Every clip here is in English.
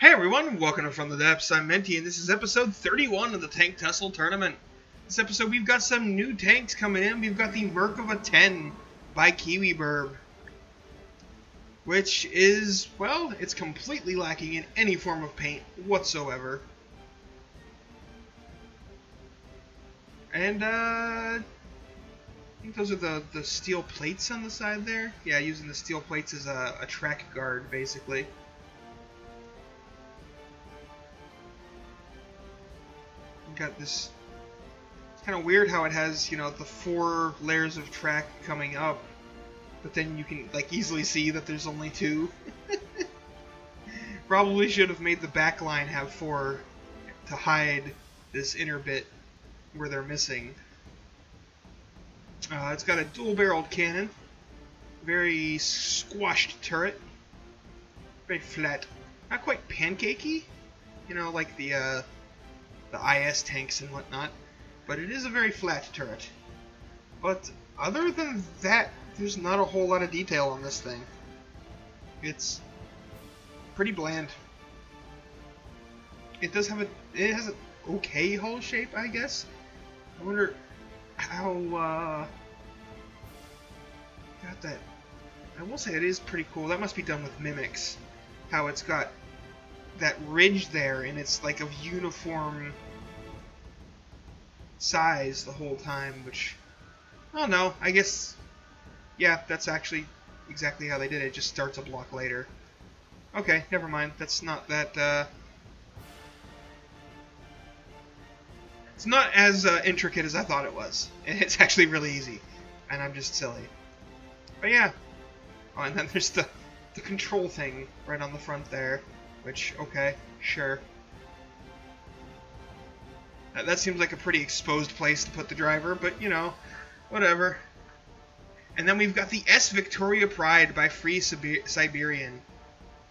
Hey everyone, welcome to From the Depths. I'm Menti, and this is episode 31 of the Tank Tussle Tournament. This episode, we've got some new tanks coming in. We've got the Merkava 10 by Kiwi Burb, which is, well, it's completely lacking in any form of paint whatsoever. And, I think those are the steel plates on the side there. Yeah, using the steel plates as a track guard, basically. Got this. It's kind of weird how it has, you know, the 4 layers of track coming up, but then you can like easily see that there's only 2. Probably should have made the back line have 4 to hide this inner bit where they're missing. It's got a dual-barreled cannon, very squashed turret, very flat, not quite pancakey, you know, like the IS tanks and whatnot, but it is a very flat turret. But other than that, there's not a whole lot of detail on this thing. It's pretty bland. It has an okay hull shape, I guess. I wonder how got that. I will say it is pretty cool. That must be done with mimics. How it's got that ridge there, and it's like of uniform size the whole time, which, I don't know, I guess, yeah, that's actually exactly how they did it. It just starts a block later. Okay, never mind. That's not that, it's not as intricate as I thought it was. It's actually really easy, and I'm just silly. But yeah. Oh, and then there's the control thing right on the front there, which, okay, sure. That seems like a pretty exposed place to put the driver, but, you know, whatever. And then we've got the S Victoria Pride by Free Siberian,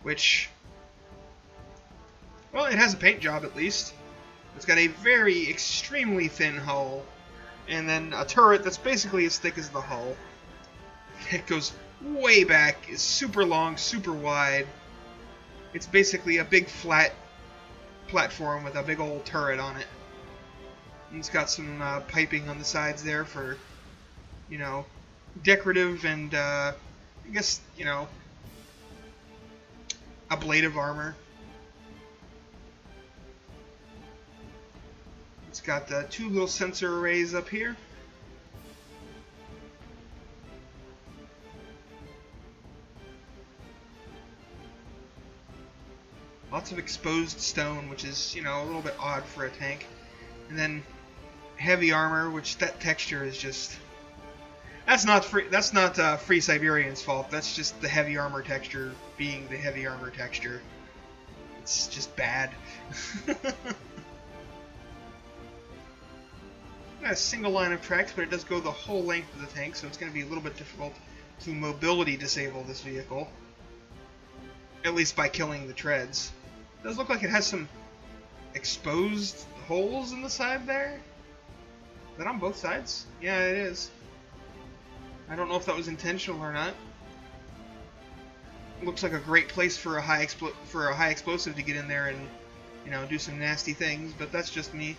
which, well, it has a paint job at least. It's got a very extremely thin hull, and then a turret that's basically as thick as the hull. It goes way back, is super long, super wide. It's basically a big flat platform with a big old turret on it. And it's got some piping on the sides there for, you know, decorative and, I guess, you know, ablative armor. It's got 2 little sensor arrays up here. Lots of exposed stone, which is, you know, a little bit odd for a tank. And then heavy armor, which that texture is just... That's not Free Siberian's fault. That's just the heavy armor texture being the heavy armor texture. It's just bad. Got a single line of tracks, but it does go the whole length of the tank, so it's going to be a little bit difficult to mobility disable this vehicle. At least by killing the treads. It does look like it has some exposed holes in the side there. Is that on both sides? Yeah, it is. I don't know if that was intentional or not. It looks like a great place for a high explosive to get in there and, you know, do some nasty things, but that's just me.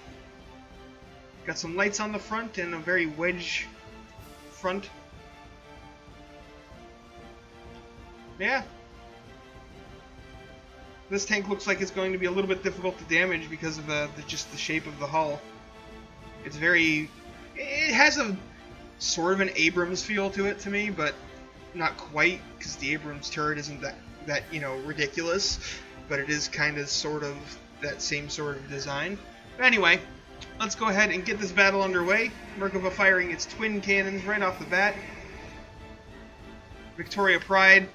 Got some lights on the front and a very wedge front. Yeah. This tank looks like it's going to be a little bit difficult to damage because of just the shape of the hull. It's very... It has a sort of an Abrams feel to it to me, but not quite, because the Abrams turret isn't that you know, ridiculous. But it is kind of sort of that same sort of design. But anyway, let's go ahead and get this battle underway. Merkava firing its twin cannons right off the bat. Victoria Pride,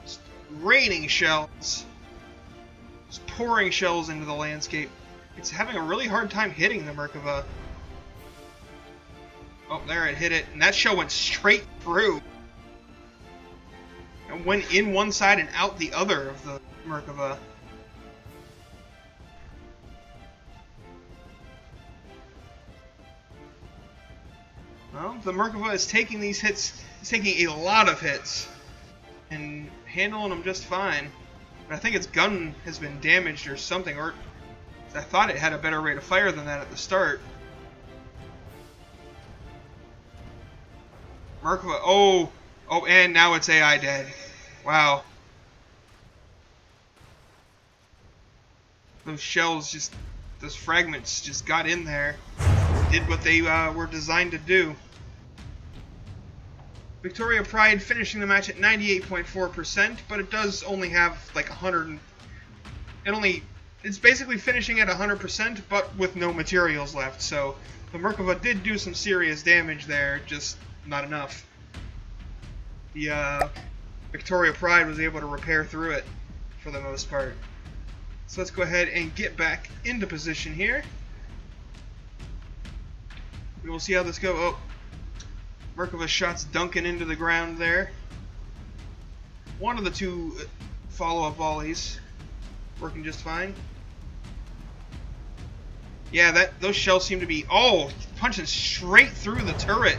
just raining shells. Just pouring shells into the landscape. It's having a really hard time hitting the Merkava. Oh, there, it hit it. And that shell went straight through. And went in one side and out the other of the Merkava. Well, the Merkava is taking these hits. It's taking a lot of hits. And handling them just fine. But I think its gun has been damaged or something, or I thought it had a better rate of fire than that at the start. Merkava, oh, and now it's AI dead. Wow. Those shells just, those fragments just got in there, did what they were designed to do. Victoria Pride finishing the match at 98.4%, but it does only have like 100. It's basically finishing at 100%, but with no materials left. So the Merkava did do some serious damage there, just not enough. The Victoria Pride was able to repair through it for the most part. So let's go ahead and get back into position here. We will see how this goes. Oh, Merkava shots dunking into the ground there. One of the two follow-up volleys working just fine. Yeah, those shells seem to be punching straight through the turret.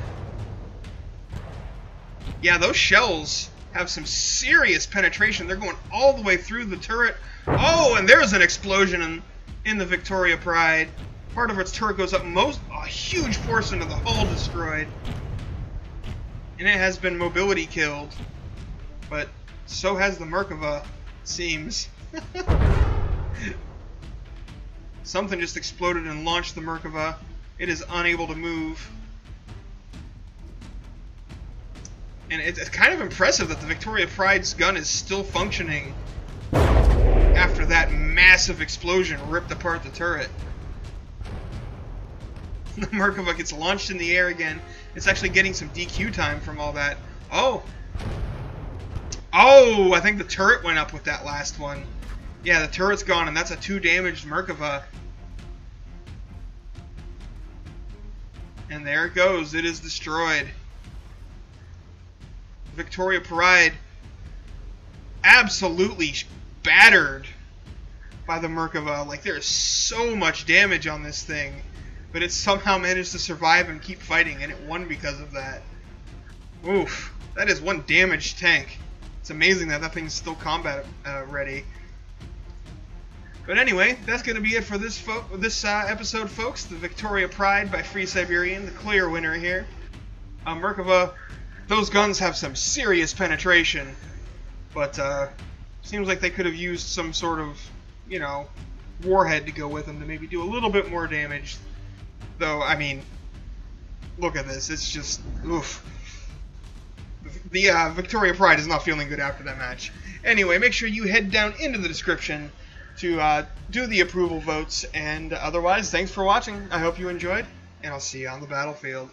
Yeah, those shells have some serious penetration. They're going all the way through the turret. Oh, and there's an explosion in the Victoria Pride. Part of its turret goes up. A huge portion of the hull destroyed. And it has been mobility killed. But so has the Merkava, it seems. Something just exploded and launched the Merkava. It is unable to move. And it's kind of impressive that the Victoria Pride's gun is still functioning after that massive explosion ripped apart the turret. The Merkava gets launched in the air again. It's actually getting some DQ time from all that. Oh, I think the turret went up with that last one. Yeah, the turret's gone, and that's a 2-damaged Merkava. And there it goes. It is destroyed. Victoria Pride absolutely battered by the Merkava. Like, there's so much damage on this thing, but it somehow managed to survive and keep fighting, and it won because of that. Oof, that is one damaged tank. It's amazing that thing's still combat ready. But anyway, that's going to be it for this episode, folks. The Victoria Pride by Free Siberian, the clear winner here. Merkava, those guns have some serious penetration, but seems like they could have used some sort of, warhead to go with them to maybe do a little bit more damage. Though, I mean, look at this. It's just, oof. The Victoria Pride is not feeling good after that match. Anyway, make sure you head down into the description to do the approval votes, and otherwise, thanks for watching. I hope you enjoyed, and I'll see you on the battlefield.